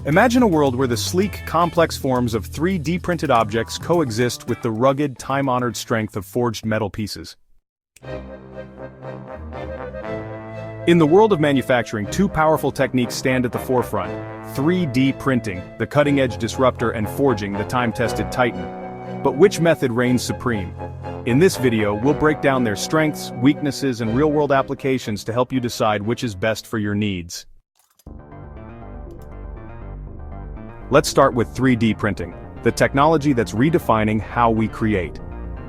Imagine a world where the sleek, complex forms of 3D printed objects coexist with the rugged, time-honored strength of forged metal pieces. In the world of manufacturing, two powerful techniques stand at the forefront: 3D printing, the cutting-edge disruptor, and forging, the time-tested titan. But which method reigns supreme? In this video, we'll break down their strengths, weaknesses, and real-world applications to help you decide which is best for your needs. Let's start with 3D printing, the technology that's redefining how we create.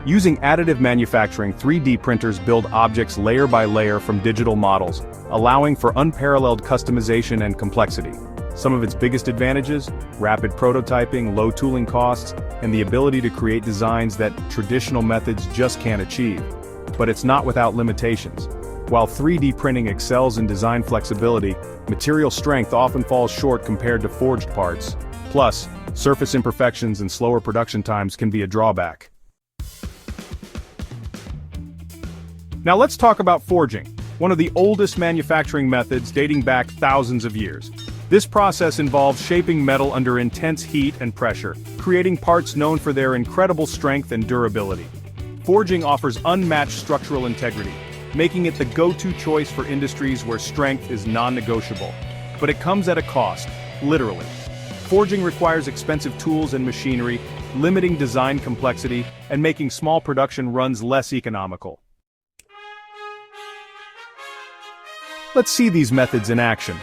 Using additive manufacturing, 3D printers build objects layer by layer from digital models, allowing for unparalleled customization and complexity. Some of its biggest advantages: rapid prototyping, low tooling costs, and the ability to create designs that traditional methods just can't achieve. But it's not without limitations. While 3D printing excels in design flexibility, material strength often falls short compared to forged parts. Plus, surface imperfections and slower production times can be a drawback. Now let's talk about forging, one of the oldest manufacturing methods dating back thousands of years. This process involves shaping metal under intense heat and pressure, creating parts known for their incredible strength and durability. Forging offers unmatched structural integrity, making it the go-to choice for industries where strength is non-negotiable. But it comes at a cost, literally. Forging requires expensive tools and machinery, limiting design complexity, and making small production runs less economical. Let's see these methods in action.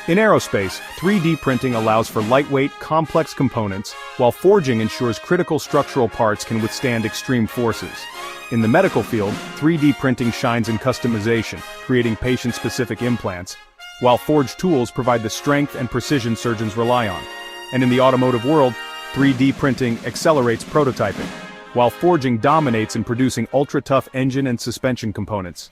In aerospace, 3D printing allows for lightweight, complex components, while forging ensures critical structural parts can withstand extreme forces. In the medical field, 3D printing shines in customization, creating patient-specific implants, while forged tools provide the strength and precision surgeons rely on. And in the automotive world, 3D printing accelerates prototyping, while forging dominates in producing ultra-tough engine and suspension components.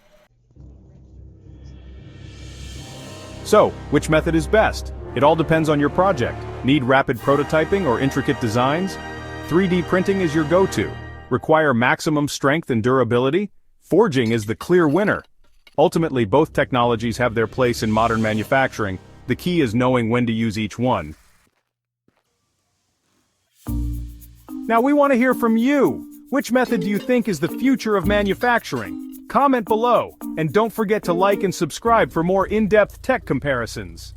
So, which method is best? It all depends on your project. Need rapid prototyping or intricate designs? 3D printing is your go-to. Require maximum strength and durability? Forging is the clear winner. Ultimately, both technologies have their place in modern manufacturing. The key is knowing when to use each one. Now we want to hear from you. Which method do you think is the future of manufacturing? Comment below, and don't forget to like and subscribe for more in-depth tech comparisons.